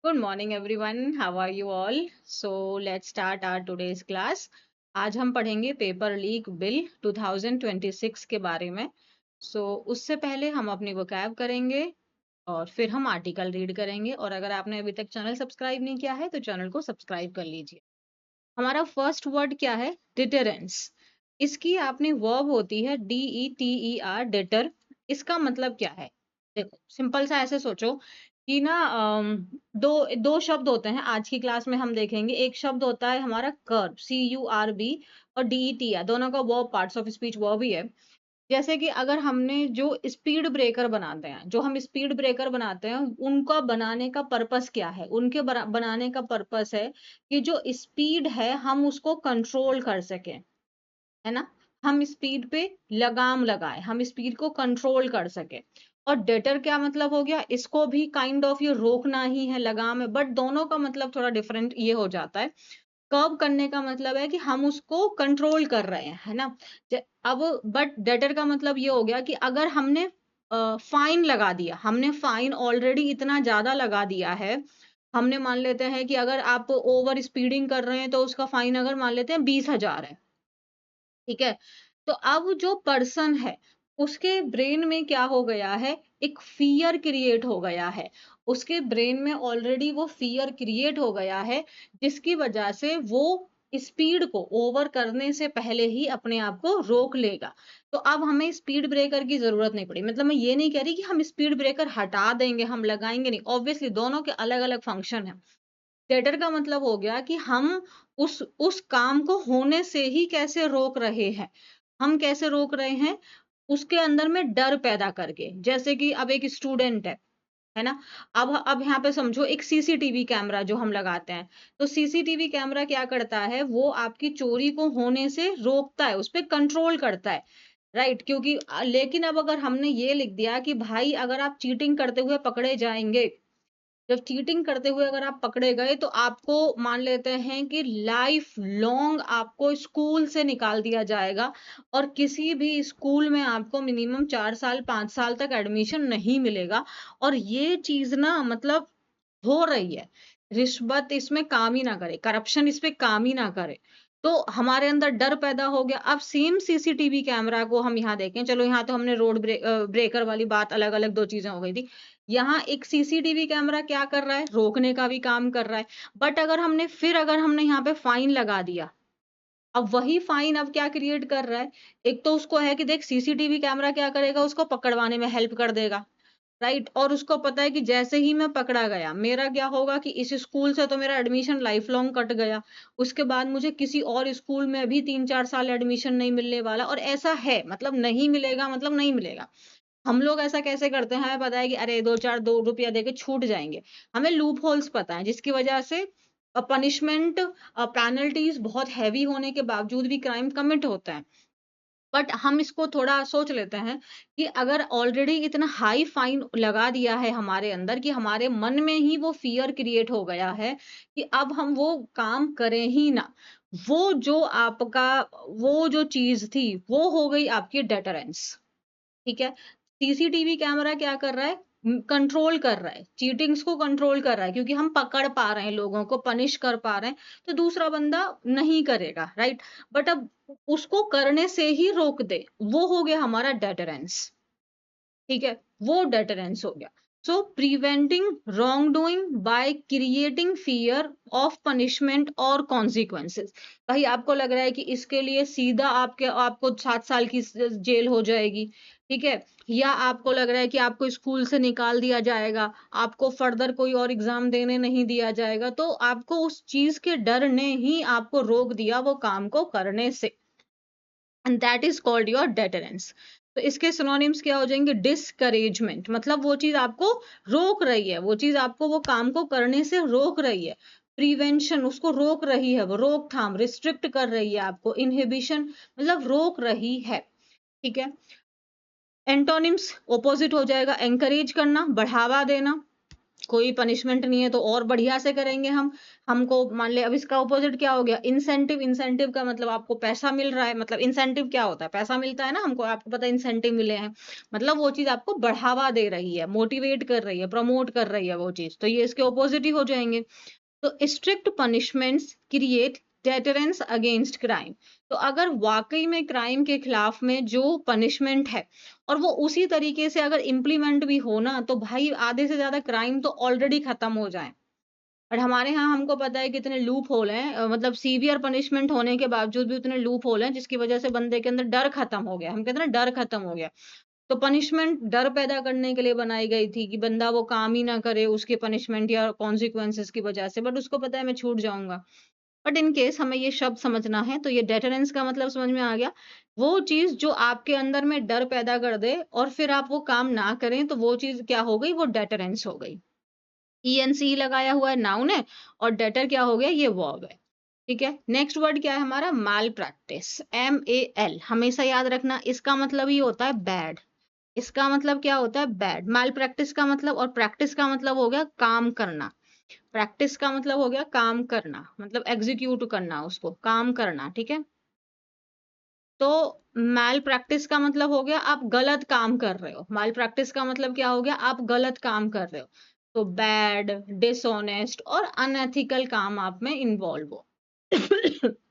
Good morning everyone. How are you all? So let's start our today's class. आज हम पढ़ेंगे paper leak bill 2026 के बारे में. उससे पहले हम अपनी वोकैब करेंगे और फिर हम आर्टिकल रीड करेंगे. और अगर आपने अभी तक चैनल सब्सक्राइब नहीं किया है तो चैनल को सब्सक्राइब कर लीजिए. हमारा फर्स्ट वर्ड क्या है? डिटरेंस. इसकी आपने वर्ब होती है DETER, डिटर. इसका मतलब क्या है? देखो सिंपल सा ऐसे सोचो कि ना दो दो शब्द होते हैं. आज की क्लास में हम देखेंगे. एक शब्द होता है हमारा कर्ब, CURB, और DETR. दोनों का verb, parts of speech verb ही है. जैसे कि अगर हमने जो स्पीड ब्रेकर बनाते हैं, जो हम स्पीड ब्रेकर बनाते हैं, उनका बनाने का पर्पस क्या है? उनके बनाने का पर्पस है कि जो स्पीड है हम उसको कंट्रोल कर सकें, है ना. हम स्पीड पे लगाम लगाए, हम स्पीड को कंट्रोल कर सके. और डेटर क्या मतलब हो गया? इसको भी काइंड ऑफ ये रोकना ही है, लगाम है, बट दोनों का मतलब थोड़ा डिफरेंट ये हो जाता है. कर्व करने का मतलब है कि हम उसको कंट्रोल कर रहे हैं, है ना. अब बट डेटर का मतलब ये हो गया कि अगर हमने फाइन लगा दिया, हमने फाइन ऑलरेडी इतना ज्यादा लगा दिया है. हमने मान लेते हैं कि अगर आप ओवर स्पीडिंग कर रहे हैं तो उसका फाइन अगर मान लेते हैं 20,000 है. ठीक है. तो अब जो पर्सन है उसके ब्रेन में क्या हो गया है? एक फियर क्रिएट हो गया है. उसके ब्रेन में ऑलरेडी वो फियर क्रिएट हो गया है, जिसकी वजह से वो स्पीड को ओवर करने से पहले ही अपने आप को रोक लेगा. तो अब हमें स्पीड ब्रेकर की जरूरत नहीं पड़ी. मतलब मैं ये नहीं कह रही कि हम स्पीड ब्रेकर हटा देंगे, हम लगाएंगे नहीं. ऑब्वियसली दोनों के अलग अलग फंक्शन है. डेटर का मतलब हो गया कि हम उस काम को होने से ही कैसे रोक रहे हैं. हम कैसे रोक रहे हैं? उसके अंदर में डर पैदा करके. जैसे कि अब एक स्टूडेंट है ना. अब यहाँ पे समझो एक सीसीटीवी कैमरा जो हम लगाते हैं. तो सीसीटीवी कैमरा क्या करता है? वो आपकी चोरी को होने से रोकता है, उस पर कंट्रोल करता है. राइट. क्योंकि लेकिन अब अगर हमने ये लिख दिया कि भाई अगर आप चीटिंग करते हुए पकड़े जाएंगे, जब चीटिंग करते हुए अगर आप पकड़े गए तो आपको मान लेते हैं कि लाइफ लॉन्ग आपको स्कूल से निकाल दिया जाएगा. और किसी भी स्कूल में आपको मिनिमम 4 साल 5 साल तक एडमिशन नहीं मिलेगा. और ये चीज ना मतलब हो रही है. रिश्वत इसमें काम ही ना करे, करप्शन इस पे काम ही ना करे. तो हमारे अंदर डर पैदा हो गया. अब सेम सीसीटीवी कैमरा को हम यहाँ देखें. चलो यहाँ तो हमने ब्रेकर वाली बात, अलग अलग दो चीजें हो गई थी. यहाँ एक सीसीटीवी कैमरा क्या कर रहा है? रोकने का भी काम कर रहा है. बट अगर हमने यहाँ पे फाइन लगा दिया, अब वही फाइन अब क्या क्रिएट कर रहा है? एक तो उसको है कि देख सीसीटीवी कैमरा क्या करेगा, उसको पकड़वाने में हेल्प कर देगा. राइट. और उसको पता है कि जैसे ही मैं पकड़ा गया, मेरा क्या होगा कि इस स्कूल से तो मेरा एडमिशन लाइफ लॉन्ग कट गया. उसके बाद मुझे किसी और स्कूल में भी 3 4 साल एडमिशन नहीं मिलने वाला. और ऐसा है, मतलब नहीं मिलेगा, मतलब नहीं मिलेगा. हम लोग ऐसा कैसे करते हैं? हमें पता है कि अरे 2 4 2 रुपया देके छूट जाएंगे. हमें लूप होल्स पता है, जिसकी वजह से पनिशमेंट, पेनल्टीज बहुत हैवी होने के बावजूद भी क्राइम कमिट होता है. बट हम इसको थोड़ा सोच लेते हैं कि अगर ऑलरेडी इतना हाई फाइन लगा दिया है हमारे अंदर, कि हमारे मन में ही वो फियर क्रिएट हो गया है कि अब हम वो काम करें ही ना. वो जो आपका, वो जो चीज थी वो हो गई आपकी डेटरेंस. ठीक है. सीसीटीवी कैमरा क्या कर रहा है? कंट्रोल कर रहा है, चीटिंग्स को कंट्रोल कर रहा है, क्योंकि हम पकड़ पा रहे हैं, लोगों को पनिश कर पा रहे हैं. तो दूसरा बंदा नहीं करेगा. राइट. बट अब उसको करने से ही रोक दे, वो हो गया हमारा डेटरेंस. ठीक है. वो डेटरेंस हो गया. So preventing wrong doing by creating fear of punishment और कॉन्सिक्वेंसेस. भाई आपको लग रहा है कि इसके लिए सीधा आपको 7 साल की जेल हो जाएगी. ठीक है. या आपको लग रहा है कि आपको स्कूल से निकाल दिया जाएगा, आपको फर्दर कोई और एग्जाम देने नहीं दिया जाएगा. तो आपको उस चीज के डर ने ही आपको रोक दिया वो काम को करने से. And that is called your deterrence. तो इसके सिनोनिम्स क्या हो जाएंगे? डिस्करेजमेंट, मतलब वो चीज आपको रोक रही है, वो चीज आपको वो काम को करने से रोक रही है. प्रिवेंशन, उसको रोक रही है, वो रोकथाम, रिस्ट्रिक्ट कर रही है आपको. इनहिबिशन मतलब रोक रही है. ठीक है. एंटोनिम्स ऑपोजिट हो जाएगा. एंकरेज करना, बढ़ावा देना. कोई पनिशमेंट नहीं है तो और बढ़िया से करेंगे हम। हमको मान ले अब इसका ऑपोजिट क्या हो गया, इंसेंटिव। इंसेंटिव का मतलब आपको पैसा मिल रहा है, मतलब इंसेंटिव क्या होता है, पैसा मिलता है ना हमको, आपको पता है इंसेंटिव मिले हैं, मतलब वो चीज आपको बढ़ावा दे रही है, मोटिवेट कर रही है, प्रमोट कर रही है वो चीज, तो ये इसके ऑपोजिट ही हो जाएंगे। तो strict punishments create deterrence against crime. तो अगर वाकई में क्राइम के खिलाफ में जो पनिशमेंट है और वो उसी तरीके से अगर इम्प्लीमेंट भी हो ना, तो भाई आधे से ज्यादा क्राइम तो ऑलरेडी खत्म हो जाए। और हमारे यहाँ हमको पता है कितने लूप होल हैं, मतलब सीवियर पनिशमेंट होने के बावजूद भी उतने लूप होल हैं जिसकी वजह से बंदे के अंदर डर खत्म हो गया। हम कहते हैं ना डर खत्म हो गया। तो पनिशमेंट डर पैदा करने के लिए बनाई गई थी कि बंदा वो काम ही ना करे उसके पनिशमेंट या कॉन्सिक्वेंसेस की वजह से, बट उसको पता है मैं छूट जाऊंगा। बट इन केस हमें ये शब्द समझना है, तो ये डेटरेंस का मतलब समझ में आ गया। वो चीज जो आपके अंदर में डर पैदा कर दे और फिर आप वो काम ना करें, तो वो चीज क्या हो गई, वो डेटरेंस हो गई। ईएनसी लगाया हुआ है, नाउन है, और डेटर क्या हो गया, ये वर्ब है। ठीक है, नेक्स्ट वर्ड क्या है हमारा, माल प्रैक्टिस। MAL हमेशा याद रखना, इसका मतलब ही होता है बैड। इसका मतलब क्या होता है, बैड। माल प्रैक्टिस का मतलब, और प्रैक्टिस का मतलब हो गया काम करना। प्रैक्टिस का मतलब हो गया काम करना, मतलब एग्जीक्यूट करना, उसको काम करना। ठीक है, तो माल प्रैक्टिस का मतलब हो गया आप गलत काम कर रहे हो। माल प्रैक्टिस का मतलब क्या हो गया, आप गलत काम कर रहे हो। तो बैड, डिसऑनेस्ट और अनएथिकल काम आप में इन्वॉल्व हो।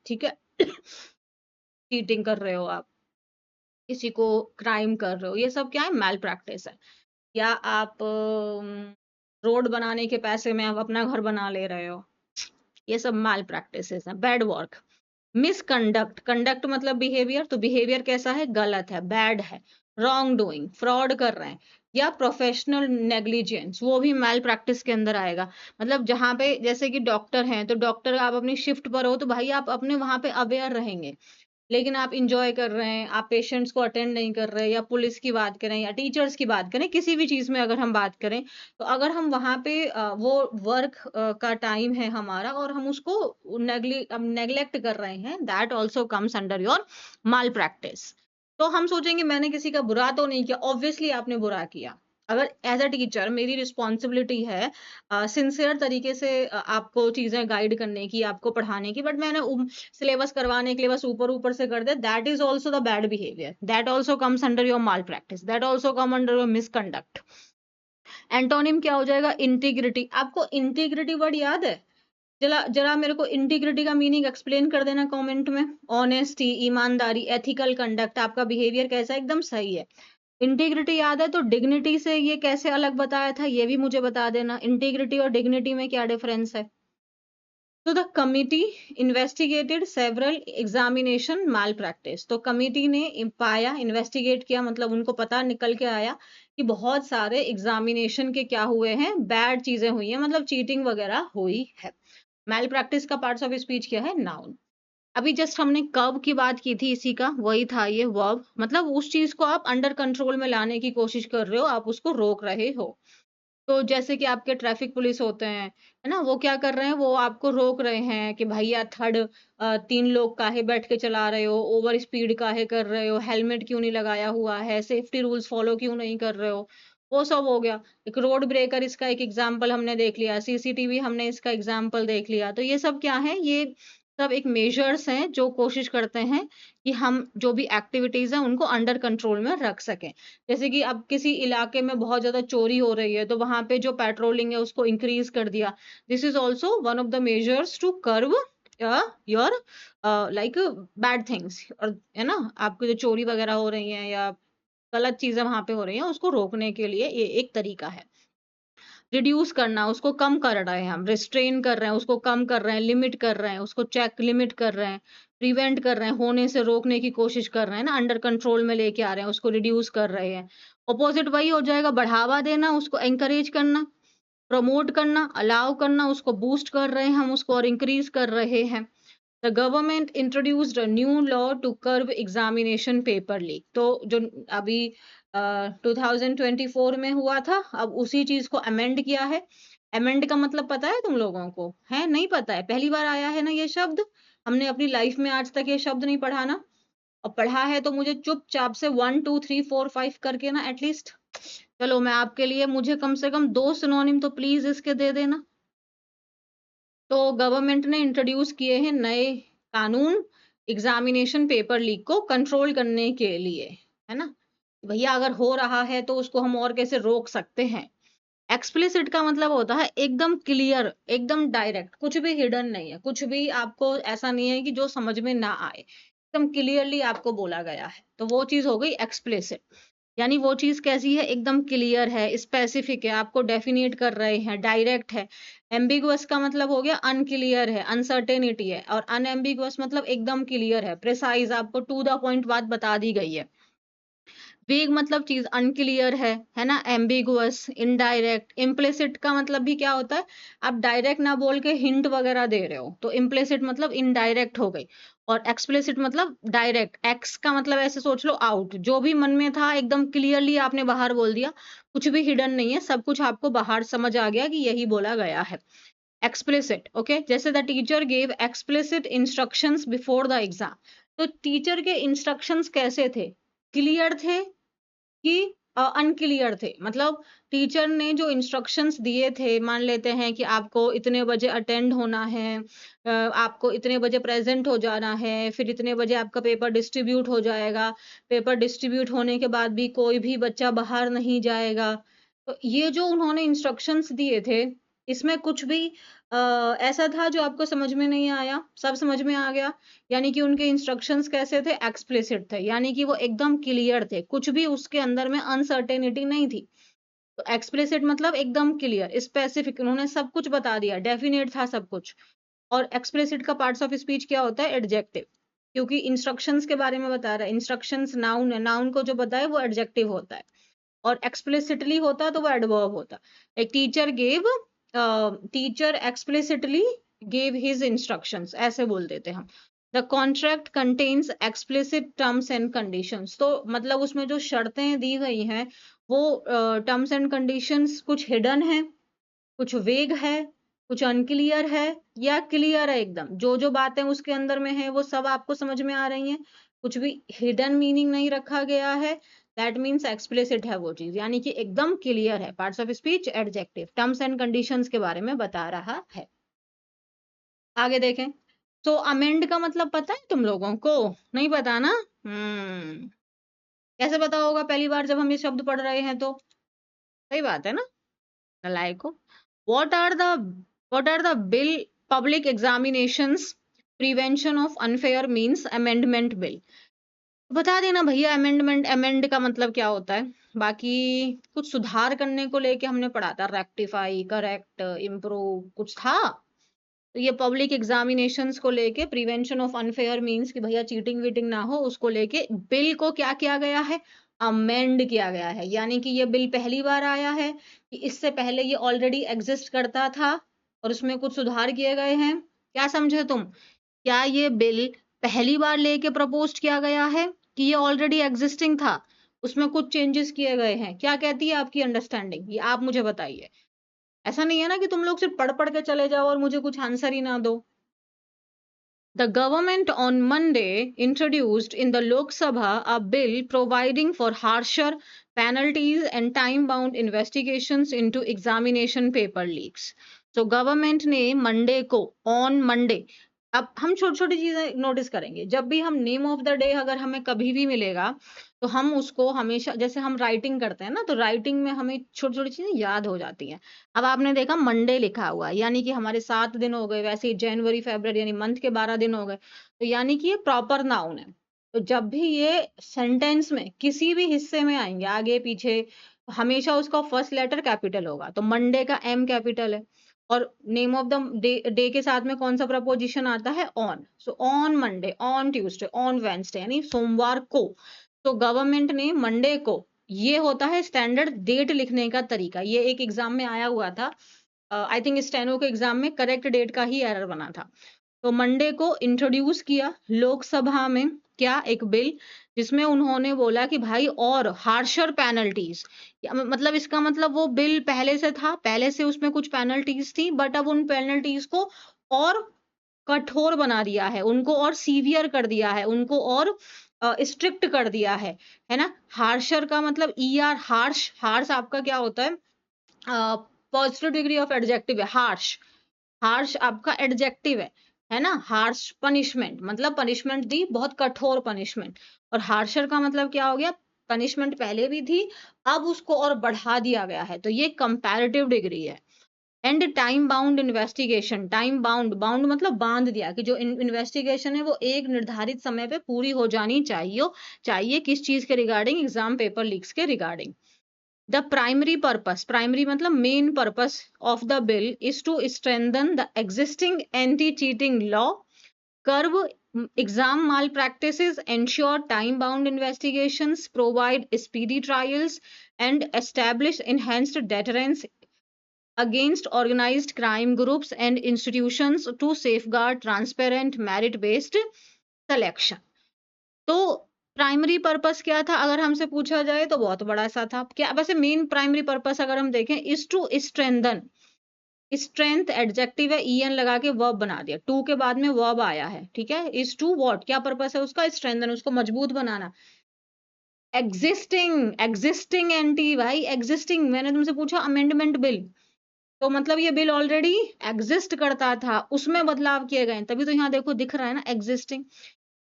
ठीक है, चीटिंग कर रहे हो आप, किसी को क्राइम कर रहे हो, ये सब क्या है, मैल प्रैक्टिस है। या आप रोड बनाने के पैसे में आप अपना घर बना ले रहे हो, ये सब मैल प्रैक्टिसेस है। बैड वर्क, मिसकंडक्ट, कंडक्ट मतलब बिहेवियर, तो बिहेवियर कैसा है, गलत है, बैड है। रॉन्ग डूइंग, फ्रॉड कर रहे हैं। या प्रोफेशनल नेग्लिजेंस, वो भी मैल प्रैक्टिस के अंदर आएगा। मतलब जहां पे जैसे कि डॉक्टर हैं, तो डॉक्टर आप अपनी शिफ्ट पर हो, तो भाई आप अपने वहां पे अवेयर रहेंगे, लेकिन आप इंजॉय कर रहे हैं, आप पेशेंट्स को अटेंड नहीं कर रहे, या पुलिस की बात करें या टीचर्स की बात करें, किसी भी चीज में अगर हम बात करें, तो अगर हम वहां पे वो वर्क का टाइम है हमारा और हम उसको नेग्लेक्ट कर रहे हैं, that also comes under your mall practice. तो हम सोचेंगे मैंने किसी का बुरा तो नहीं किया, ऑब्वियसली आपने बुरा किया। अगर एज अ टीचर मेरी रिस्पॉन्सिबिलिटी है सिंसियर तरीके से आपको चीजें गाइड करने की, आपको पढ़ाने की, बट मैंने सिलेबस करवाने के लिए बस ऊपर ऊपर से कर दे, that is also the bad behaviour, that also comes under your malpractice, that also come under your misconduct. Antonym क्या हो जाएगा, इंटीग्रिटी। आपको इंटीग्रिटी वर्ड याद है, जरा जरा मेरे को इंटीग्रिटी का मीनिंग एक्सप्लेन कर देना कमेंट में। ऑनेस्टी, ईमानदारी, एथिकल कंडक्ट, आपका बिहेवियर कैसा है, एकदम सही है। इंटीग्रिटी याद है, तो डिग्निटी से ये कैसे अलग बताया था, ये भी मुझे बता देना। इंटीग्रिटी और डिग्निटी में क्या डिफरेंस है। तो the committee investigated several examination mall practice. तो कमिटी ने पाया, इन्वेस्टिगेट किया, मतलब उनको पता निकल के आया कि बहुत सारे एग्जामिनेशन के क्या हुए हैं, बैड चीजें हुई हैं, मतलब चीटिंग वगैरह हुई है। मैल प्रैक्टिस का पार्ट्स ऑफ स्पीच क्या है, नाउन। अभी जस्ट हमने कब की बात की थी, इसी का वही था ये वर्ब, मतलब उस चीज को आप अंडर कंट्रोल में लाने की कोशिश कर रहे हो, आप उसको रोक रहे हो। तो जैसे कि आपके ट्रैफिक पुलिस होते हैं, है ना, वो क्या कर रहे हैं, वो आपको रोक रहे हैं कि भैया थर्ड 3 लोग काहे बैठ के चला रहे हो, ओवर स्पीड काहे कर रहे हो, हेलमेट क्यों नहीं लगाया हुआ है, सेफ्टी रूल्स फॉलो क्यों नहीं कर रहे हो। वो सब हो गया। एक रोड ब्रेकर, इसका एक एग्जाम्पल हमने देख लिया, सीसीटीवी हमने इसका एग्जाम्पल देख लिया। तो ये सब क्या है, ये सब एक मेजर्स हैं जो कोशिश करते हैं कि हम जो भी एक्टिविटीज हैं उनको अंडर कंट्रोल में रख सकें। जैसे कि अब किसी इलाके में बहुत ज्यादा चोरी हो रही है, तो वहां पे जो पेट्रोलिंग है उसको इंक्रीज कर दिया। This is also one of the measures to curve your like bad things, और है ना, आपकी जो चोरी वगैरह हो रही है या गलत चीजें वहां पे हो रही हैं, उसको रोकने के लिए ये एक तरीका है। रिड्यूस करना, उसको कम कर रहे हैं हम, रिस्ट्रेन कर रहे हैं, उसको कम कर रहे हैं, लिमिट कर रहे हैं, उसको चेक लिमिट कर रहे हैं, प्रिवेंट कर रहे हैं, होने से रोकने की कोशिश कर रहे हैं ना, अंडर कंट्रोल में लेके आ रहे हैं, उसको रिड्यूस कर रहे हैं। ऑपोजिट वही हो जाएगा, बढ़ावा देना, उसको एंकरेज करना, प्रमोट करना, अलाउ करना, उसको बूस्ट कर रहे हैं हम उसको, और इंक्रीज कर रहे हैं। The government introduced a new law to curb examination paper leak. तो जो अभी 2024 में हुआ था, अब उसी चीज को अमेंड किया है। अमेंड का मतलब पता है तुम लोगों को, है नहीं पता है, पहली बार आया है ना ये शब्द, हमने अपनी लाइफ में आज तक ये शब्द नहीं पढ़ा ना। और पढ़ा है तो मुझे चुपचाप से 1 2 3 4 5 करके ना एटलीस्ट चलो मैं आपके लिए, मुझे कम से कम 2 सिनोनिम तो प्लीज इसके दे देना। तो गवर्नमेंट ने इंट्रोड्यूस किए हैं नए कानून एग्जामिनेशन पेपर लीक को कंट्रोल करने के लिए, है ना। भैया अगर हो रहा है तो उसको हम और कैसे रोक सकते हैं। एक्सप्लिसिट का मतलब होता है एकदम क्लियर, एकदम डायरेक्ट, कुछ भी हिडन नहीं है, कुछ भी आपको ऐसा नहीं है कि जो समझ में ना आए, एकदम क्लियरली आपको बोला गया है, तो वो चीज हो गई एक्सप्लिसिट। यानी वो चीज कैसी है, एकदम क्लियर है, स्पेसिफिक है, आपको डेफिनेट कर रहे हैं, डायरेक्ट है। एम्बिगुअस का मतलब हो गया अनक्लियर है, अनसर्टेनिटी है, और अनएम्बिगुअस मतलब एकदम क्लियर है, प्रिसाइज, आपको टू द पॉइंट बात बता दी गई है। वेग मतलब चीज अनक्लियर है ना, एम्बिगुअस, इनडायरेक्ट। इम्प्लिसिट का मतलब भी क्या होता है, आप डायरेक्ट ना बोल के हिंट वगैरह दे रहे हो, तो इम्प्लिसिट मतलब इनडायरेक्ट हो गई। और एक्सप्लिसिट मतलब डायरेक्ट। एक्स का मतलब ऐसे सोच लो आउट, जो भी मन में था एकदम क्लियरली आपने बाहर बोल दिया, कुछ भी हिडन नहीं है, सब कुछ आपको बाहर समझ आ गया कि यही बोला गया है। एक्सप्लिसिट, ओके, जैसे the teacher gave explicit instructions before the exam. तो टीचर के इंस्ट्रक्शंस कैसे थे, क्लियर थे कि अनक्लियर थे। मतलब टीचर ने जो इंस्ट्रक्शंस दिए थे, मान लेते हैं कि आपको इतने बजे अटेंड होना है, आपको इतने बजे प्रेजेंट हो जाना है, फिर इतने बजे आपका पेपर डिस्ट्रीब्यूट हो जाएगा, पेपर डिस्ट्रीब्यूट होने के बाद भी कोई भी बच्चा बाहर नहीं जाएगा। तो ये जो उन्होंने इंस्ट्रक्शंस दिए थे, इसमें कुछ भी ऐसा था जो आपको समझ में नहीं आया, सब समझ में आ गया। यानी कि उनके इंस्ट्रक्शंस कैसे थे, एक्सप्लिसिट थे, यानी कि वो एकदम क्लियर थे, कुछ भी उसके अंदर में अनसर्टेनिटी नहीं थी। तो एक्सप्लिसिट मतलब एकदम क्लियर, स्पेसिफिक, उन्होंने सब कुछ बता दिया, डेफिनेट था सब कुछ। और एक्सप्लिसिट का पार्ट्स ऑफ स्पीच क्या होता है, एडजेक्टिव, क्योंकि इंस्ट्रक्शंस के बारे में बता रहा है। इंस्ट्रक्शंस नाउन है, नाउन को जो बताए वो एडजेक्टिव होता है, और एक्सप्लिसिटली होता तो वो एडवर्ब होता। एक teacher gave, teacher explicitly gave his instructions, ऐसे बोल देते हम। The contract contains explicit terms and conditions, तो मतलब उसमें जो शर्तें दी गई हैं वो टर्म्स एंड कंडीशंस कुछ हिडन है, कुछ वेग है, कुछ अनक्लियर है, या क्लियर है एकदम। जो जो बातें उसके अंदर में है वो सब आपको समझ में आ रही हैं, कुछ भी हिडन मीनिंग नहीं रखा गया है। दैट मीन्स एक्सप्लिसिट है वो चीज, यानी कि एकदम क्लियर है। Parts of speech adjective, terms and conditions के बारे में बता रहा है। आगे देखें। तो अमेंड का मतलब पता है तुम लोगों को, नहीं पता ना? कैसे पता होगा, पहली बार जब हम ये शब्द पढ़ रहे हैं तो। सही बात है ना, नलायको। What are the bill public examinations prevention of unfair means amendment bill? बता देना भैया, अमेंडमेंट, अमेंड का मतलब क्या होता है। बाकी कुछ सुधार करने को लेके हमने पढ़ा था, रेक्टिफाई, करेक्ट, इम्प्रूव, कुछ था। तो ये पब्लिक एग्जामिनेशंस को लेके प्रिवेंशन ऑफ अनफेयर मींस कि भैया चीटिंग वीटिंग ना हो, उसको लेके बिल को क्या किया गया है, अमेंड किया गया है। यानी कि ये बिल पहली बार आया है कि इससे पहले ये ऑलरेडी एग्जिस्ट करता था और उसमें कुछ सुधार किए गए हैं। क्या समझे तुम, क्या ये बिल पहली बार लेके प्रपोज किया गया है कि ये ऑलरेडी एग्जिस्टिंग था, उसमें कुछ चेंजेस किए गए हैं? क्या कहती है आपकी अंडरस्टैंडिंग, ये आप मुझे बताइए। ऐसा नहीं है ना कि तुम लोग सिर्फ पढ़ पढ़ के चले जाओ और मुझे कुछ आंसर ही ना दो। The government on Monday introduced in the Lok Sabha a bill providing for harsher penalties and time-bound investigations into examination paper leaks. So government ने मंडे को, on Monday, अब हम छोटी छोटी चीजें नोटिस करेंगे, जब भी हम नेम ऑफ द डे अगर हमें कभी भी मिलेगा तो हम उसको हमेशा, जैसे हम राइटिंग करते हैं ना, तो राइटिंग में हमें छोटी छोटी चीजें याद हो जाती हैं। अब आपने देखा मंडे लिखा हुआ है, यानी कि हमारे 7 दिन हो गए, वैसे ही जनवरी फरवरी यानी मंथ के 12 दिन हो गए, तो यानी कि ये प्रॉपर नाउन है। तो जब भी ये सेंटेंस में किसी भी हिस्से में आएंगे, आगे पीछे, हमेशा उसका फर्स्ट लेटर कैपिटल होगा। तो मंडे का एम कैपिटल है, और नेम ऑफ द डे के साथ में कौन सा प्रपोजिशन आता है, on. So on Monday, on Tuesday, on Wednesday, यानी सोमवार को। तो गवर्नमेंट ने मंडे को, ये होता है स्टैंडर्ड डेट लिखने का तरीका। ये एक एग्जाम में आया हुआ था, आई थिंक स्टेनो के एग्जाम में करेक्ट डेट का ही एरर बना था। तो मंडे को इंट्रोड्यूस किया लोकसभा में क्या, एक बिल, जिसमें उन्होंने बोला कि भाई और हार्शर पेनल्टीज, मतलब इसका मतलब वो बिल पहले से था, पहले से उसमें कुछ पेनल्टीज थी, बट अब उन पेनल्टीज को और कठोर बना दिया है, उनको और सीवियर कर दिया है, उनको और स्ट्रिक्ट कर दिया है ना। हार्शर का मतलब ER, हार्श। हार्श आपका क्या होता है? पॉजिटिव डिग्री ऑफ एडजेक्टिव है हार्श। हार्श आपका एडजेक्टिव है ना। हार्श पनिशमेंट मतलब पनिशमेंट दी, बहुत कठोर पनिशमेंट। और हार्शर का मतलब क्या हो गया? पनिशमेंट पहले भी थी, अब उसको और बढ़ा दिया गया है, तो ये कंपैरेटिव डिग्री है। And time bound investigation, time bound, bound मतलब बांध दिया कि जो इन्वेस्टिगेशन है वो एक निर्धारित समय पे पूरी हो जानी चाहिए किस चीज के रिगार्डिंग? एग्जाम पेपर लीक्स के regarding. The primary purpose, primary मतलब main purpose of the bill is to strengthen the existing anti-cheating law, curb exam malpractices, ensure time-bound investigations, provide speedy trials, and establish enhanced deterrence against organized crime groups and institutions to safeguard transparent merit-based selection. तो primary purpose क्या था अगर हमसे पूछा जाए तो बहुत बड़ा सा था। क्या वैसे मेन प्राइमरी पर्पस अगर हम देखें, is to strengthen. Strength adjective है, EN लगा के वर्ब बना दिया, टू के बाद में वर्ब आया है, ठीक है। इज टू व्हाट, क्या पर्पस है उसका? स्ट्रेंथन, उसको मजबूत बनाना। एग्जिस्टिंग एंटी, भाई एग्जिस्टिंग, मैंने तुमसे पूछा अमेंडमेंट बिल, तो मतलब ये बिल ऑलरेडी एग्जिस्ट करता था, उसमें बदलाव किए गए, तभी तो यहाँ देखो दिख रहा है ना एग्जिस्टिंग।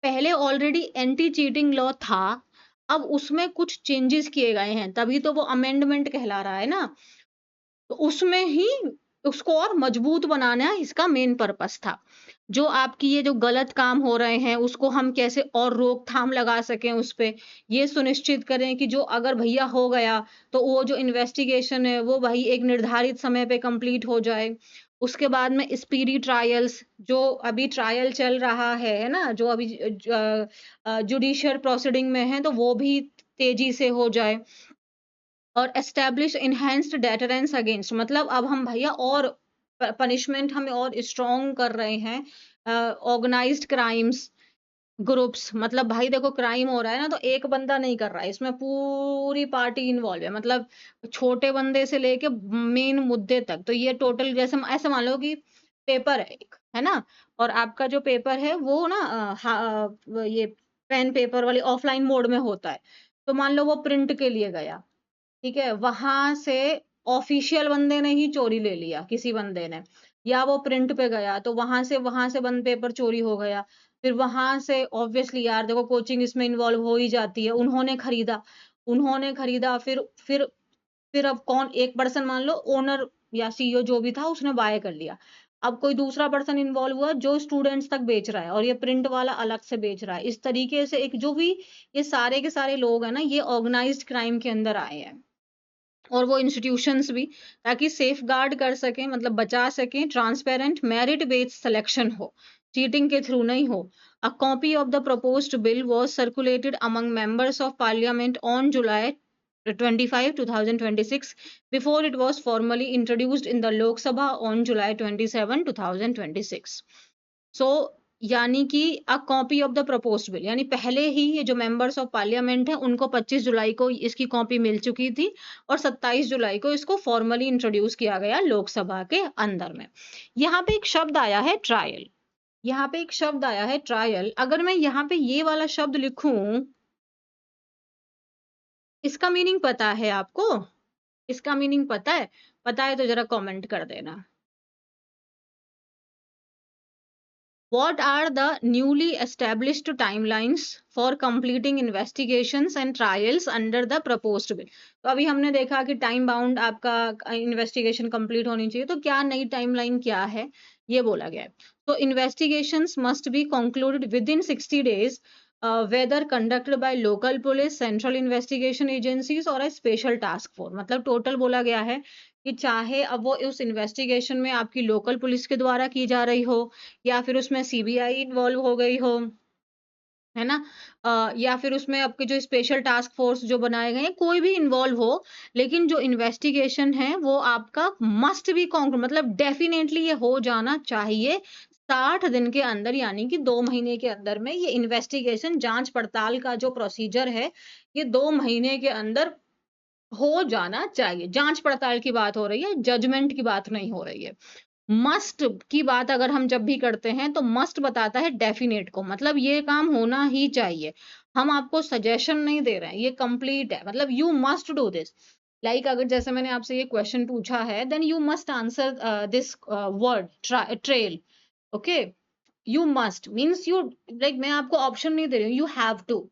पहले ऑलरेडी एंटी चीटिंग लॉ था, अब उसमें कुछ चेंजेस किए गए हैं, तभी तो वो अमेंडमेंट कहला रहा है ना। तो उसमें ही उसको और मजबूत बनाना इसका मेन पर्पस था। जो आपकी ये जो गलत काम हो रहे हैं उसको हम कैसे और रोकथाम लगा सकें, उस पे ये सुनिश्चित करें कि जो अगर भैया हो गया तो वो जो इन्वेस्टिगेशन है वो भाई एक निर्धारित समय पे कंप्लीट हो जाए। उसके बाद में स्पीडी ट्रायल्स, जो अभी ट्रायल चल रहा है ना, जो अभी जुडिशियल प्रोसीडिंग में है, तो वो भी तेजी से हो जाए। और एस्टैब्लिश इनहैंस्ड डेटरेंस अगेंस्ट, मतलब अब हम भैया और पनिशमेंट हमें और स्ट्रॉन्ग कर रहे हैं। ऑर्गेनाइज्ड क्राइम्स ग्रुप्स, मतलब भाई देखो क्राइम हो रहा है ना, तो एक बंदा नहीं कर रहा है, इसमें पूरी पार्टी इन्वॉल्व है, मतलब छोटे बंदे से लेके मेन मुद्दे तक। तो ये टोटल जैसे ऐसे मान लो कि पेपर है एक, है ना, और आपका जो पेपर है वो ना ये पेन पेपर वाली ऑफलाइन मोड में होता है। तो मान लो वो प्रिंट के लिए गया, ठीक है, वहां से ऑफिशियल बंदे ने ही चोरी ले लिया किसी बंदे ने, या वो प्रिंट पे गया तो वहां से बंद पेपर चोरी हो गया। फिर वहां से ऑब्वियसली यार देखो कोचिंग इसमें इन्वॉल्व हो ही जाती है, उन्होंने खरीदा फिर अब कौन, एक पर्सन मान लो ओनर या CEO जो भी था उसने बाय कर लिया, अब कोई दूसरा पर्सन इन्वॉल्व हुआ जो स्टूडेंट्स तक बेच रहा है, और ये प्रिंट वाला अलग से बेच रहा है। इस तरीके से एक जो भी ये सारे के सारे लोग हैं ना, ये ऑर्गेनाइज्ड क्राइम के अंदर आए हैं। और वो इंस्टीट्यूशंस भी, ताकि सेफ गार्ड कर सकें, मतलब बचा सकें, ट्रांसपेरेंट मेरिट बेस्ड सिलेक्शन हो, चीटिंग के थ्रू नहीं हो। A copy of the proposed bill was circulated among members of parliament on July 25, 2026, before it was formally introduced in the Lok Sabha on July 27, 2026. So यानी कि a copy of the proposed bill, यानी पहले ही ये जो members of parliament है उनको 25 जुलाई को इसकी कॉपी मिल चुकी थी, और 27 जुलाई को इसको फॉर्मली इंट्रोड्यूस किया गया लोकसभा के अंदर में। यहाँ पे एक शब्द आया है ट्रायल, यहाँ पे एक शब्द आया है ट्रायल। अगर मैं यहाँ पे ये वाला शब्द लिखूं, इसका मीनिंग पता है आपको? इसका मीनिंग पता है तो जरा कमेंट कर देना। What are the newly established timelines for completing investigations and trials under the proposed bill? तो अभी हमने देखा कि टाइम बाउंड आपका इन्वेस्टिगेशन कंप्लीट होनी चाहिए, तो क्या नई टाइमलाइन क्या है ये बोला गया है। तो investigations must be concluded with in 60 days, whether conducted by local police, central investigation agencies और a special task force। मतलब टोटल बोला गया है कि चाहे अब वो उस इन्वेस्टिगेशन में आपकी लोकल पुलिस के द्वारा की जा रही हो, या फिर उसमें CBI इन्वॉल्व हो गई हो, है ना, या फिर उसमें आपके जो स्पेशल टास्क फोर्स जो बनाए गए हैं कोई भी इन्वॉल्व हो, लेकिन जो इन्वेस्टिगेशन है वो आपका मस्ट बी कॉन्क्लूड, मतलब डेफिनेटली ये हो जाना चाहिए 60 दिन के अंदर, यानी कि 2 महीने के अंदर में ये इन्वेस्टिगेशन, जांच पड़ताल का जो प्रोसीजर है ये 2 महीने के अंदर हो जाना चाहिए। जांच पड़ताल की बात हो रही है, जजमेंट की बात नहीं हो रही है। मस्ट की बात अगर हम जब भी करते हैं तो मस्ट बताता है डेफिनेट को, मतलब ये काम होना ही चाहिए। हम आपको सजेशन नहीं दे रहे हैं, ये कंप्लीट है, मतलब you must do this. Like अगर जैसे मैंने आपसे ये क्वेश्चन पूछा है, then you must answer this word trail. Okay, you must means you, like मैं आपको ऑप्शन नहीं दे रही हूँ, यू हैव टू,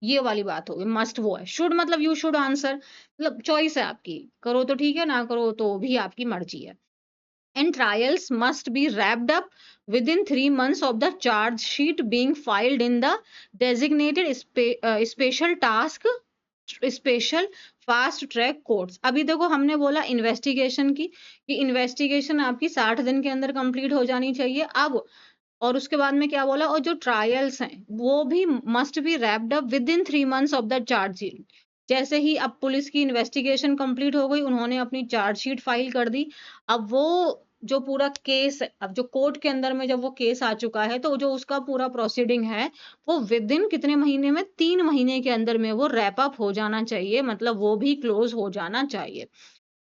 ये वाली बात होगी। मस्ट वो है, शुड मतलब यू शुड आंसर, मतलब चॉइस है आपकी, करो तो ठीक है, ना करो तो भी आपकी मर्जी है। And trials must be wrapped up within 3 months of the charge sheet being filed in the designated special task special fast track courts. अभी देखो हमने बोला इन्वेस्टिगेशन की, कि इन्वेस्टिगेशन आपकी 60 दिन के अंदर कंप्लीट हो जानी चाहिए। अब और उसके बाद में क्या बोला, और जो ट्रायल्स हैं वो भी must be wrapped up with in 3 months of the chargesheet. जैसे ही अब पुलिस की इन्वेस्टिगेशन कंप्लीट हो गई, उन्होंने अपनी चार्जशीट फाइल कर दी, अब वो जो पूरा केस है, अब जो कोर्ट के अंदर में जब वो केस आ चुका है, तो जो उसका पूरा प्रोसीडिंग है वो विद इन कितने महीने में, 3 महीने के अंदर में वो रैप अप हो जाना चाहिए, मतलब वो भी क्लोज हो जाना चाहिए।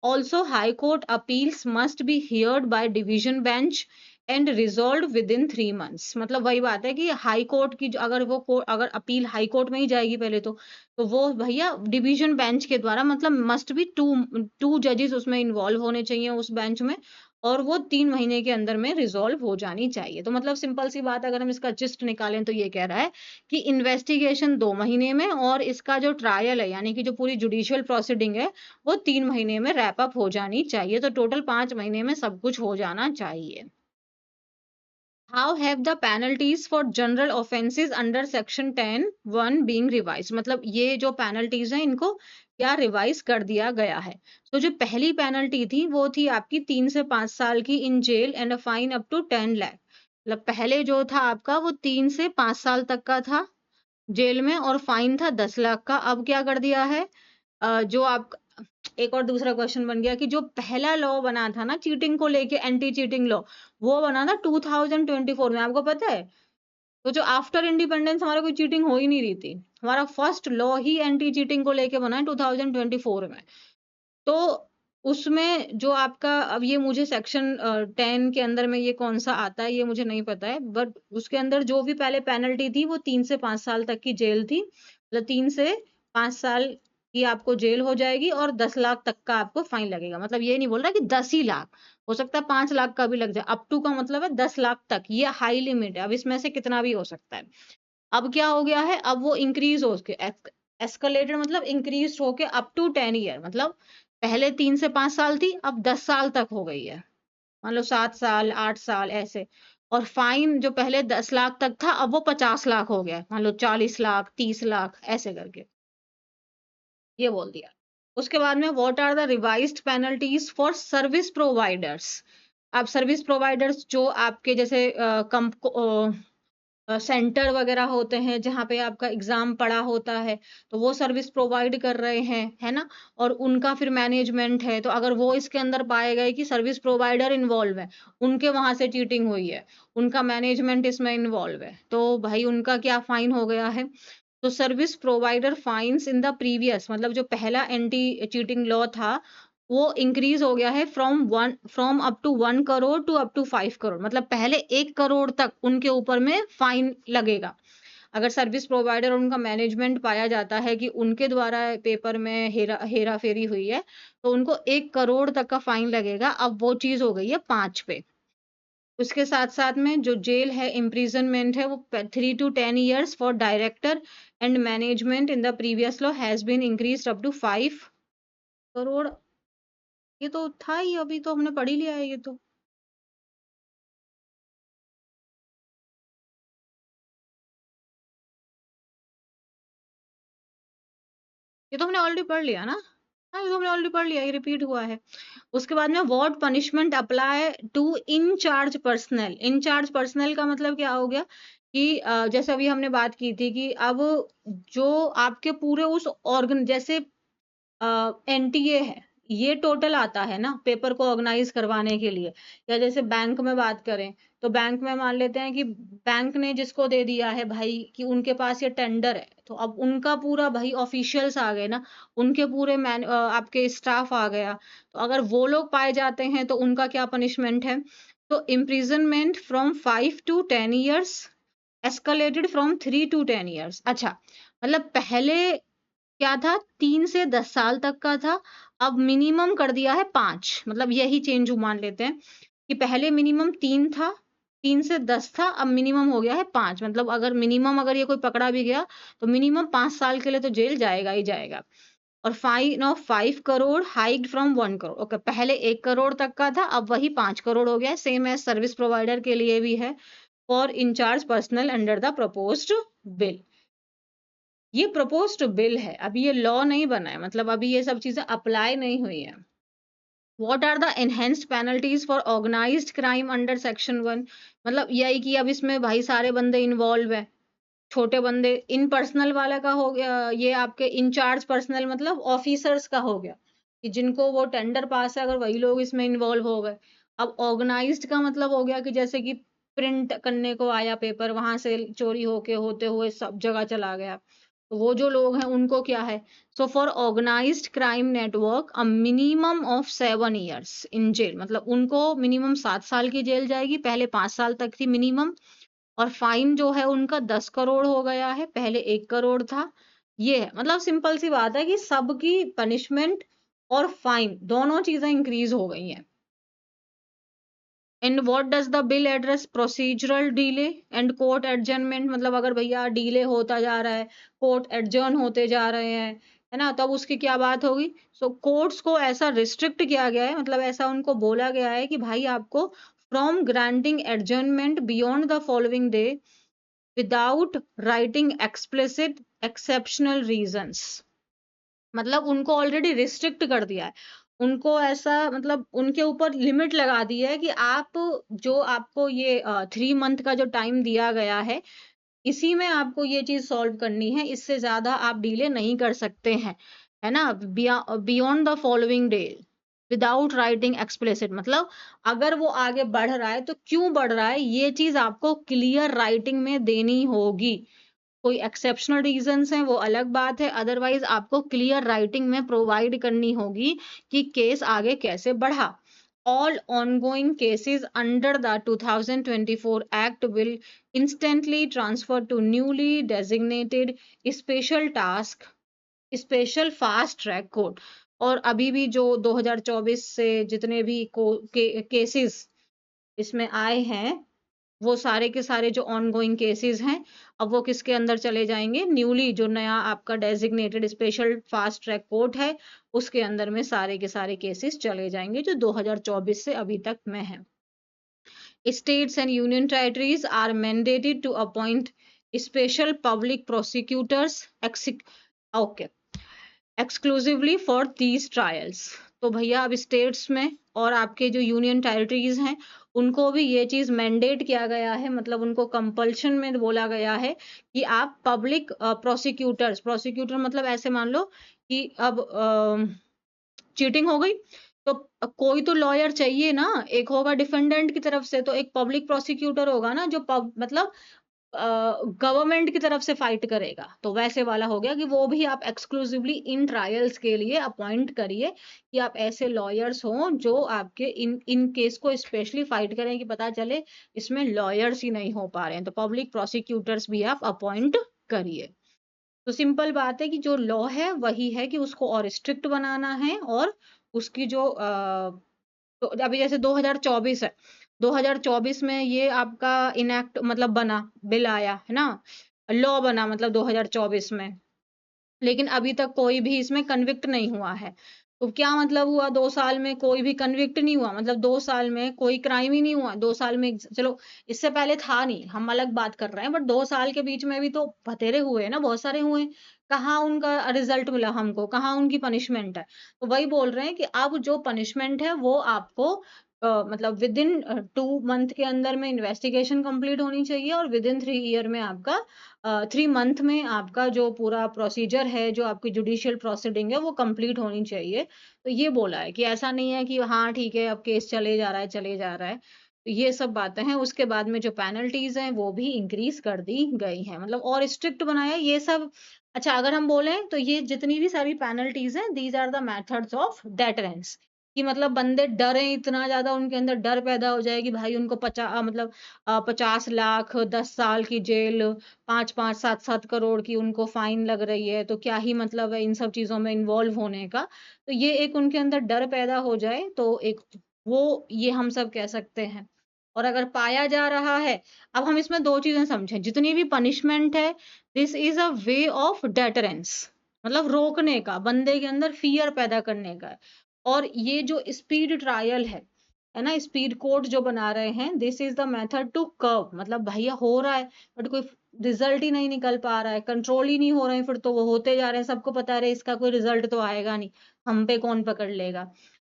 Also, High Court appeals must be heard by division bench and resolved within 3 months। मतलब वही बात है कि हाई कोर्ट की अगर वो अगर अपील हाई कोर्ट में ही जाएगी पहले तो वो भैया डिवीजन बेंच के द्वारा, मतलब मस्ट बी टू जजेस उसमें इन्वॉल्व होने चाहिए उस बेंच में, और वो 3 महीने के अंदर में रिजॉल्व हो जानी चाहिए। तो मतलब सिंपल सी बात, अगर हम इसका जिस्ट निकालें तो ये कह रहा है कि इन्वेस्टिगेशन 2 महीने में, और इसका जो ट्रायल है यानी कि जो पूरी जुडिशियल प्रोसीडिंग है वो 3 महीने में रैप अप हो जानी चाहिए। तो टोटल 5 महीने में सब कुछ हो जाना चाहिए। How have the penalties for general offences under section 10(1) being revise. मतलब ये जो पेनल्टीज हैं इनको क्या रिवाइज कर दिया गया है। तो जो पहली पेनल्टी थी वो थी आपकी 3 से 5 साल की in jail and a fine up to 10 lakh. मतलब पहले जो था आपका वो 3 से 5 साल तक का था जेल में, और फाइन था 10 लाख का। अब क्या कर दिया है, जो आप एक और दूसरा क्वेश्चन बन गया कि जो पहला लॉ बना था ना चीटिंग को लेके, एंटी चीटिंग लॉ, वो बना था 2024 में, आपको पता है। तो जो आफ्टर इंडिपेंडेंस हमारा कोई चीटिंग हो ही नहीं रही थी, हमारा फर्स्ट लॉ ही एंटी चीटिंग को लेके बना है 2024 में। तो उसमें जो आपका, अब ये मुझे सेक्शन 10 के अंदर में ये कौन सा आता है ये मुझे नहीं पता है, बट उसके अंदर जो भी पहले पेनल्टी थी वो 3 से 5 साल तक की जेल थी। मतलब 3 से 5 साल की आपको जेल हो जाएगी और 10 लाख तक का आपको फाइन लगेगा। मतलब ये नहीं बोल रहा कि 10 ही लाख, हो सकता है 5 लाख का भी लग जाए। अप टू का मतलब है 10 लाख तक, ये हाई लिमिट है, अब इसमें से कितना भी हो सकता है। अब क्या हो गया है, अब वो इंक्रीज हो के एस्केलेटेड, मतलब इंक्रीज होके अप टू 10 ईयर, मतलब पहले 3 से 5 साल थी, अब 10 साल तक हो गई है। मान लो 7 साल 8 साल ऐसे। और फाइन जो पहले 10 लाख तक था, अब वो 50 लाख हो गया है। मान लो 40 लाख 30 लाख ऐसे करके ये बोल दिया। उसके बाद में what are the revised penalties for service providers. अब सर्विस प्रोवाइडर्स जो आपके जैसे सेंटर वगैरह होते हैं जहाँ पे आपका एग्जाम पड़ा होता है, तो वो सर्विस प्रोवाइड कर रहे हैं, है ना। और उनका फिर मैनेजमेंट है, तो अगर वो इसके अंदर पाए गए कि सर्विस प्रोवाइडर इन्वॉल्व है, उनके वहां से चीटिंग हुई है, उनका मैनेजमेंट इसमें इन्वॉल्व है, तो भाई उनका क्या फाइन हो गया है। तो service provider fines in the previous, मतलब जो पहला एंटी चीटिंग लॉ था वो इंक्रीज हो गया है from up to 1 crore to up to 5 crore. मतलब पहले 1 करोड़ तक उनके ऊपर में फाइन लगेगा। अगर सर्विस प्रोवाइडर और उनका मैनेजमेंट पाया जाता है कि उनके द्वारा पेपर में हेरा फेरी हुई है, तो उनको 1 करोड़ तक का फाइन लगेगा। अब वो चीज हो गई है 5 पे। उसके साथ साथ में जो जेल है, इम्प्रिजनमेंट है, वो 3 to 10 years for director and management in the previous law has been increase up to 5 crore. ये तो था ही, अभी तो हमने पढ़ ही लिया है ये तो। ये तो हमने ऑलरेडी पढ़ लिया ना। हाँ, ये तो हमने ऑलरेडी पढ़ लिया, ये रिपीट हुआ है। उसके बाद में what punishment apply to incharge personnel. Incharge personnel का मतलब क्या हो गया कि जैसे अभी हमने बात की थी कि अब जो आपके पूरे उस ऑर्गन, जैसे एनटीए है, ये टोटल आता है ना पेपर को ऑर्गेनाइज करवाने के लिए। या जैसे बैंक में बात करें, तो बैंक में मान लेते हैं कि बैंक ने जिसको दे दिया है भाई कि उनके पास ये टेंडर है, तो अब उनका पूरा भाई ऑफिशियल्स आ गए ना, उनके पूरे आपके स्टाफ आ गया। तो अगर वो लोग पाए जाते हैं तो उनका क्या पनिशमेंट है। तो imprisonment from 5 to 10 years, escalated from 3 to 10 years। अच्छा, मतलब पहले क्या था, 3 से 10 साल तक का था, अब मिनिमम कर दिया है 5। मतलब यही चेंज मान लेते हैं कि पहले मिनिमम 3 था, 3 से 10 था, अब मिनिमम हो गया है 5। मतलब अगर मिनिमम अगर ये कोई पकड़ा भी गया तो मिनिमम 5 साल के लिए तो जेल जाएगा ही जाएगा। और fine of 5 crore hiked from 1 crore. Okay, पहले 1 करोड़ तक का था, अब वही 5 करोड़ हो गया है। सेम एज सर्विस प्रोवाइडर के लिए भी है, for incharge personnel under the proposed bill. ये प्रपोज्ड बिल है, अभी ये लॉ नहीं बना है, मतलब अभी ये सब चीजें अप्लाई नहीं हुई है। What are the enhanced penalties for organized crime under section 1? मतलब यही कि अब इसमें भाई सारे बंदे इन्वॉल्व है, छोटे बंदे। इन पर्सनल वाला का हो गया, ये आपके इंचार्ज पर्सनल मतलब ऑफिसर्स का हो गया कि जिनको वो टेंडर पास है, अगर वही लोग इसमें इन्वॉल्व हो गए। अब ऑर्गेनाइज्ड का मतलब हो गया कि जैसे कि प्रिंट करने को आया पेपर, वहां से चोरी होते हुए सब जगह चला गया, तो वो जो लोग हैं उनको क्या है। So for organised crime network a minimum of 7 years in jail. मतलब उनको मिनिमम 7 साल की जेल जाएगी, पहले 5 साल तक थी मिनिमम। और फाइन जो है उनका 10 करोड़ हो गया है, पहले 1 करोड़ था। ये है, मतलब सिंपल सी बात है कि सबकी पनिशमेंट और फाइन दोनों चीजें इंक्रीज हो गई हैं। And what does the bill address? Procedural delay and court adjournment. मतलब अगर भैया डिले होता जा रहा है, कोर्ट एडजर्न होते जा रहे हैं, है ना, तब उसकी क्या बात होगी? सो कोर्ट्स को ऐसा रिस्ट्रिक्ट किया गया है, मतलब ऐसा उनको बोला गया है कि भाई आपको from granting adjournment beyond the following day without writing explicit exceptional reasons. मतलब उनको ऑलरेडी रिस्ट्रिक्ट कर दिया है, उनको ऐसा मतलब उनके ऊपर लिमिट लगा दी है कि आप जो आपको ये 3 मंथ का जो टाइम दिया गया है, इसी में आपको ये चीज सॉल्व करनी है, इससे ज्यादा आप डिले नहीं कर सकते हैं, है ना। Beyond the following day without writing explicit. मतलब अगर वो आगे बढ़ रहा है तो क्यों बढ़ रहा है, ये चीज आपको क्लियर राइटिंग में देनी होगी। कोई एक्सेप्शनल रीजंस हैं वो अलग बात है, अदरवाइज आपको क्लियर राइटिंग में प्रोवाइड करनी होगी कि केस आगे कैसे बढ़ा। All ongoing cases under the 2024 Act will instantly transfer to newly designated special task, special fast track court। और अभी भी जो 2024 से जितने भी केसेस इसमें आए हैं, वो सारे के सारे जो ऑनगोइंग केसेस हैं, अब वो किसके अंदर चले जाएंगे? न्यूली जो नया आपका designated special fast track court है, उसके अंदर में सारे के सारे केसेस चले जाएंगे जो 2024 से अभी तक में है। States and union territories are mandated to appoint special public prosecutors okay, exclusively for these trials। तो भैया अब स्टेट्स में और आपके जो यूनियन टेरिटरीज हैं, उनको भी ये चीज मैंडेट किया गया है, मतलब उनको कंपल्शन में बोला गया है कि आप पब्लिक प्रोसिक्यूटर्स, प्रोसिक्यूटर मतलब ऐसे मान लो कि अब चीटिंग हो गई तो कोई तो लॉयर चाहिए ना, एक होगा डिफेंडेंट की तरफ से, तो एक पब्लिक प्रोसिक्यूटर होगा ना जो मतलब गवर्नमेंट की तरफ से फाइट करेगा। तो वैसे वाला हो गया कि वो भी आप एक्सक्लूसिवली इन ट्रायल्स के लिए अपॉइंट करिए कि आप ऐसे लॉयर्स हों जो आपके इन इन केस को स्पेशली फाइट करें, कि पता चले इसमें लॉयर्स ही नहीं हो पा रहे हैं, तो पब्लिक प्रोसिक्यूटर्स भी आप अपॉइंट करिए। तो सिंपल बात है कि जो लॉ है वही है कि उसको और स्ट्रिक्ट बनाना है, और उसकी जो तो अभी जैसे 2024 है, 2024 में ये आपका इनएक्ट मतलब बना, बिल आया है ना, लॉ बना मतलब 2024 में, लेकिन अभी तक कोई भी इसमें कन्विक्ट नहीं हुआ है। तो क्या मतलब हुआ, 2 साल में कोई भी कन्विक्ट नहीं हुआ, मतलब 2 साल में कोई क्राइम ही नहीं हुआ। 2 साल में चलो इससे पहले था नहीं, हम अलग बात कर रहे हैं, बट 2 साल के बीच में भी तो बतेरे हुए ना, बहुत सारे हुए। कहाँ उनका रिजल्ट मिला हमको, कहाँ उनकी पनिशमेंट है? तो वही बोल रहे हैं कि अब जो पनिशमेंट है वो आपको मतलब विद इन 2 मंथ के अंदर में इन्वेस्टिगेशन कंप्लीट होनी चाहिए, और विद इन 3 ईयर में आपका 3 मंथ में आपका जो पूरा प्रोसीजर है, जो आपकी जुडिशियल प्रोसीडिंग है, वो कंप्लीट होनी चाहिए। तो ये बोला है कि ऐसा नहीं है कि हाँ ठीक है अब केस चले जा रहा है चले जा रहा है। तो ये सब बातें हैं। उसके बाद में जो पेनल्टीज हैं वो भी इंक्रीज कर दी गई हैं, मतलब और स्ट्रिक्ट बनाया ये सब। अच्छा, अगर हम बोलें तो ये जितनी भी सारी पेनल्टीज हैं, these are the methods of deterrence. कि मतलब बंदे डरे इतना ज्यादा, उनके अंदर डर पैदा हो जाए कि भाई उनको 50 लाख 10 साल की जेल, 5-5 7-7 करोड़ की उनको फाइन लग रही है, तो क्या ही मतलब है इन सब चीजों में इन्वॉल्व होने का। तो ये एक उनके अंदर डर पैदा हो जाए तो एक वो ये हम सब कह सकते हैं। और अगर पाया जा रहा है, अब हम इसमें दो चीजें समझें, जितनी भी पनिशमेंट है, this is a way of deterrence, मतलब रोकने का, बंदे के अंदर फियर पैदा करने का। और ये जो स्पीड ट्रायल है ना, स्पीड कोड जो बना रहे हैं, this is the method to curve, मतलब भैया हो रहा है बट कोई रिजल्ट ही नहीं निकल पा रहा है, कंट्रोल ही नहीं हो रहे हैं, फिर तो वो होते जा रहे हैं, सबको पता है इसका कोई रिजल्ट तो आएगा नहीं, हम पे कौन पकड़ लेगा।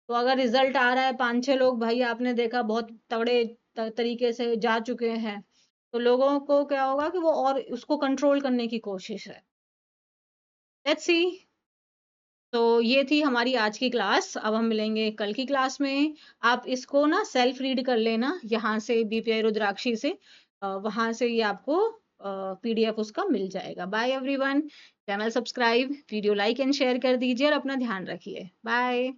तो अगर रिजल्ट आ रहा है, 5-6 लोग भाई आपने देखा बहुत तगड़े तरीके से जा चुके हैं, तो लोगों को क्या होगा कि वो और उसको कंट्रोल करने की कोशिश है। Let's see. तो ये थी हमारी आज की क्लास। अब हम मिलेंगे कल की क्लास में। आप इसको ना सेल्फ रीड कर लेना यहाँ से, बीपीआई रुद्राक्षी से, वहां से ये आपको पीडीएफ उसका मिल जाएगा। Bye everyone. Channel subscribe, video like and share कर दीजिए और अपना ध्यान रखिए। बाय।